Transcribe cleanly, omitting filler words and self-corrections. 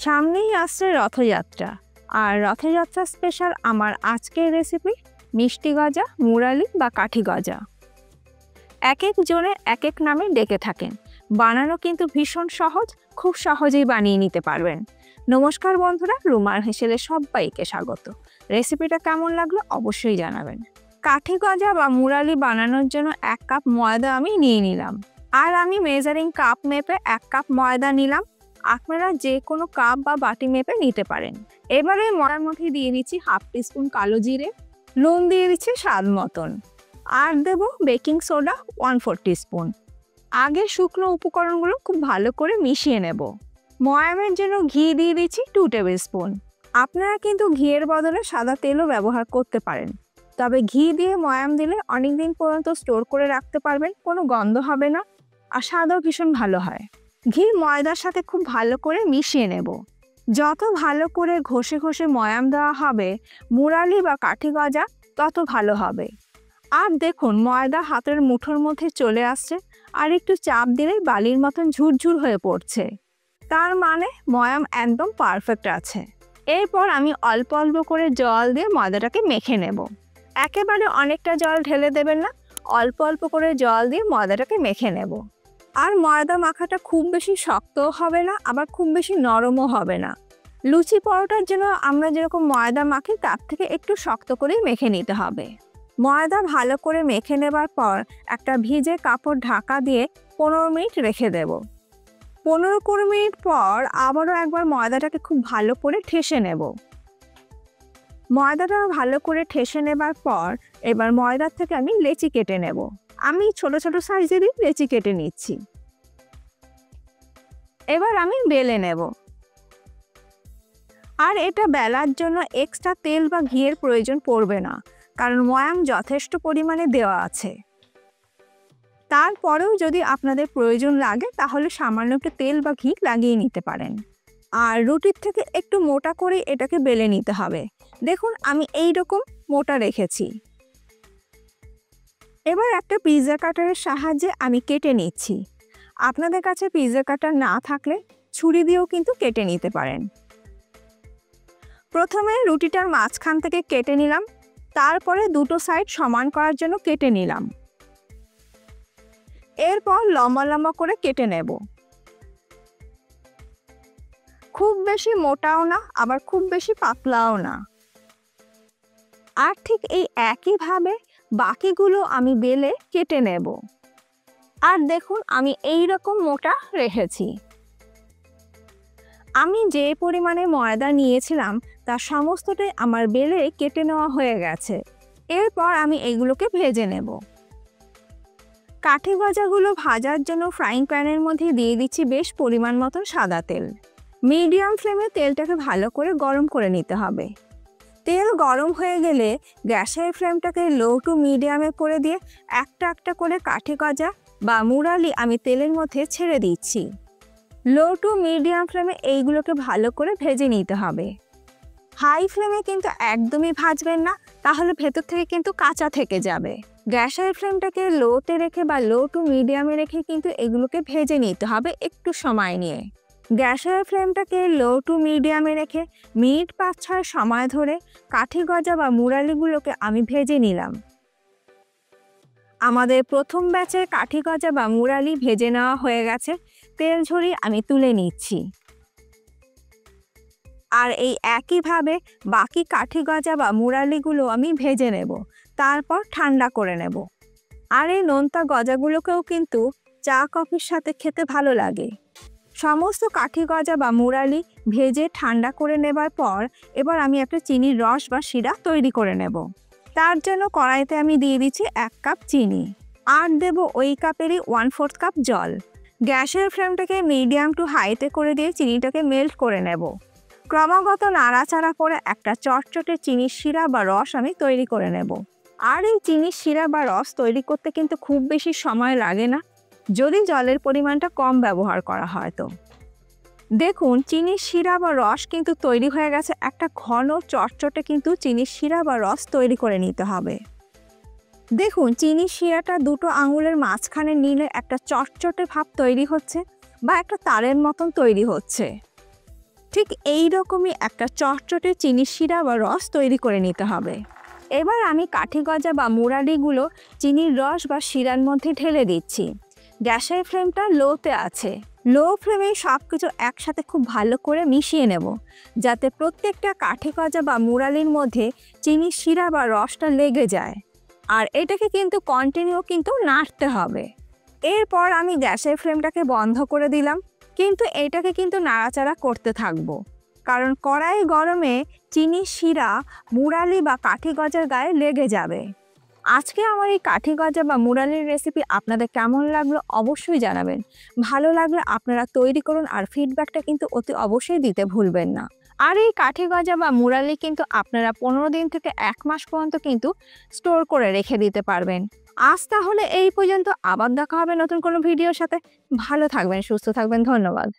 সামনেই আসছে রথযাত্রা, আর রথযাত্রা স্পেশাল আমার আজকের রেসিপি মিষ্টি গজা, মুরালি বা কাঠি গজা। এক এক জনে এক এক নামে ডেকে থাকেন। বানানো কিন্তু ভীষণ সহজ, খুব সহজেই বানিয়ে নিতে পারবেন। নমস্কার বন্ধুরা, রুমার হেসেলে সবাইকে স্বাগত। রেসিপিটা কেমন লাগলো অবশ্যই জানাবেন। কাঠি গজা বা মুরালি বানানোর জন্য 1 কাপ ময়দা আমি নিয়ে নিলাম, আর আমি মেজারিং কাপ মেপে 1 কাপ ময়দা নিলাম। আপনারা যে কোনো কাপ বা বাটি মেপে নিতে পারেন। এবারে ময়দার মধ্যে দিয়ে দিচ্ছি 1/2 টিস্পুন কালো জিরে, নুন দিয়ে দিচ্ছি স্বাদ মতন, আর দেব বেকিং সোডা 1/4 টিস্পুন। আগে শুকনো উপকরণগুলো খুব ভালো করে মিশিয়ে নেব। ময়ামের জন্য ঘি দিয়ে দিচ্ছি 2 টেবিল স্পুন। আপনারা কিন্তু ঘিয়ের বদলে সাদা তেলও ব্যবহার করতে পারেন, তবে ঘি দিয়ে ময়াম দিলে অনেক দিন পর্যন্ত স্টোর করে রাখতে পারবেন, কোনো গন্ধ হবে না, আর স্বাদও ভীষণ ভালো হয়। ঘি ময়দার সাথে খুব ভালো করে মিশিয়ে নেব। যত ভালো করে ঘষে ঘষে ময়াম দেওয়া হবে মুরালি বা কাঠি গজা তত ভালো হবে। আর দেখুন ময়দা হাতের মুঠোর মধ্যে চলে আসছে, আর একটু চাপ দিলেই বালির মতন ঝুরঝুর হয়ে পড়ছে, তার মানে ময়াম একদম পারফেক্ট আছে। এরপর আমি অল্প অল্প করে জল দিয়ে ময়দাটাকে মেখে নেব। একেবারে অনেকটা জল ঢেলে দেবেন না, অল্প অল্প করে জল দিয়ে ময়দাটাকে মেখে নেব। আর ময়দা মাখাটা খুব বেশি শক্তও হবে না, আবার খুব বেশি নরমও হবে না। লুচি পরোটার জন্য আমরা যেরকম ময়দা মাখি তার থেকে একটু শক্ত করেই মেখে নিতে হবে। ময়দা ভালো করে মেখে নেবার পর একটা ভিজে কাপড় ঢাকা দিয়ে 15 মিনিট রেখে দেব। 15-20 মিনিট পর আবারও একবার ময়দাটাকে খুব ভালো করে ঠেসে নেব। ময়দাটা ভালো করে ঠেসে নেবার পর এবার ময়দার থেকে আমি লেচি কেটে নেব। আমি ছোট ছোট সাইজেরই লেচি কেটে নিচ্ছি। এবার আমি বেলে নেব। আর এটা বেলার জন্য এক্সট্রা তেল বা ঘিয়ের প্রয়োজন পড়বে না, কারণ ময়াম যথেষ্ট পরিমাণে দেওয়া আছে। তারপরেও যদি আপনাদের প্রয়োজন লাগে তাহলে সামান্য একটু তেল বা ঘি লাগিয়ে নিতে পারেন। আর রুটির থেকে একটু মোটা করে এটাকে বেলে নিতে হবে। দেখুন আমি এই রকম মোটা রেখেছি। এবার একটা পিৎজা কাটারের সাহায্যে আমি কেটে নিচ্ছি। আপনাদের কাছে পিৎজা কাটার না থাকলে ছুরি দিয়েও কিন্তু কেটে নিতে পারেন। প্রথমে রুটিটার মাঝখান থেকে কেটে নিলাম, তারপরে দুটো সাইড সমান করার জন্য কেটে নিলাম। এরপর লম্বা লম্বা করে কেটে নেব। খুব বেশি মোটাও না, আবার খুব বেশি পাতলাও না। আর ঠিক এই একইভাবে বাকিগুলো আমি বেলে কেটে নেব। আর দেখুন আমি এই রকম মোটা রেখেছি। আমি যে পরিমাণে ময়দা নিয়েছিলাম তার সমস্তটাই আমার বেলে কেটে নেওয়া হয়ে গেছে। এরপর আমি এগুলোকে ভেজে নেব। কাঠি গজাগুলো ভাজার জন্য ফ্রাইং প্যানের মধ্যে দিয়ে দিচ্ছি বেশ পরিমাণ মতন সাদা তেল। মিডিয়াম ফ্লেমে তেলটাকে ভালো করে গরম করে নিতে হবে। তেল গরম হয়ে গেলে গ্যাসের ফ্লেমটাকে লো টু মিডিয়ামে করে দিয়ে একটা একটা করে কাঠি গজা বা মুরালি আমি তেলের মধ্যে ছেড়ে দিচ্ছি। লো টু মিডিয়াম ফ্লেমে এইগুলোকে ভালো করে ভেজে নিতে হবে। হাই ফ্লেমে কিন্তু একদমই ভাজবেন না, তাহলে ভেতর থেকে কিন্তু কাঁচা থেকে যাবে। গ্যাসের ফ্লেমটাকে লোতে রেখে বা লো টু মিডিয়ামে রেখে কিন্তু এগুলোকে ভেজে নিতে হবে একটু সময় নিয়ে। গ্যাসের ফ্লেমটাকে লো টু মিডিয়ামে রেখে মিনিট 5-6 সময় ধরে কাঠি গজা বা মুরালিগুলোকে আমি ভেজে নিলাম। আমাদের প্রথম ব্যাচের কাঠি গজা বা মুরালি ভেজে নেওয়া হয়ে গেছে। তেল ঝরিয়ে আমি তুলে নিচ্ছি। আর এই একইভাবে বাকি কাঠি গজা বা মুরালিগুলো আমি ভেজে নেব, তারপর ঠান্ডা করে নেব। আর এই নোনতা গজাগুলোকেও কিন্তু চা কফির সাথে খেতে ভালো লাগে। সমস্ত কাঠি গজা বা মুরালি ভেজে ঠান্ডা করে নেবার পর এবার আমি একটা চিনির রস বা শিরা তৈরি করে নেব। তার জন্য কড়াইতে আমি দিয়ে দিচ্ছি 1 কাপ চিনি, আর দেব ওই কাপেরই 1/4 কাপ জল। গ্যাসের ফ্লেমটাকে মিডিয়াম টু হাইতে করে দিয়ে চিনিটাকে মেল্ট করে নেব। ক্রমাগত নাড়াচাড়া করে একটা চটচটে চিনির শিরা বা রস আমি তৈরি করে নেব। আর এই চিনির শিরা বা রস তৈরি করতে কিন্তু খুব বেশি সময় লাগে না, যদি জলের পরিমাণটা কম ব্যবহার করা হয় তো। দেখুন চিনির শিরা বা রস কিন্তু তৈরি হয়ে গেছে। একটা ঘন চটচটে কিন্তু চিনির শিরা বা রস তৈরি করে নিতে হবে। দেখুন চিনির শিরাটা দুটো আঙুলের মাঝখানে নিলে একটা চটচটে ভাব তৈরি হচ্ছে বা একটা তারের মতন তৈরি হচ্ছে। ঠিক এই রকমই একটা চটচটে চিনির শিরা বা রস তৈরি করে নিতে হবে। এবার আমি কাঠি গজা বা মুরালিগুলো চিনির রস বা শিরার মধ্যে ঢেলে দিচ্ছি। গ্যাসের ফ্লেমটা লোতে আছে। লো ফ্লেমে সব কিছু একসাথে খুব ভালো করে মিশিয়ে নেব, যাতে প্রত্যেকটা কাঠি গজা বা মুরালির মধ্যে চিনির শিরা বা রসটা লেগে যায়। আর এটাকে কিন্তু কন্টিনিউ নাড়তে হবে। এরপর আমি গ্যাসের ফ্লেমটাকে বন্ধ করে দিলাম, কিন্তু এটাকে নাড়াচাড়া করতে থাকবো, কারণ কড়াই গরমে চিনির শিরা মুরালি বা কাঠি গজার গায়ে লেগে যাবে। আজকে আমার এই কাঠি গজা বা মুরালির রেসিপি আপনাদের কেমন লাগলো অবশ্যই জানাবেন। ভালো লাগলে আপনারা তৈরি করুন আর ফিডব্যাকটা অতি অবশ্যই দিতে ভুলবেন না। আর এই কাঠি গজা বা মুরালি আপনারা 15 দিন থেকে 1 মাস পর্যন্ত স্টোর করে রেখে দিতে পারবেন। আজ তাহলে এই পর্যন্ত, আবার দেখা হবে নতুন কোনো ভিডিওর সাথে। ভালো থাকবেন, সুস্থ থাকবেন, ধন্যবাদ।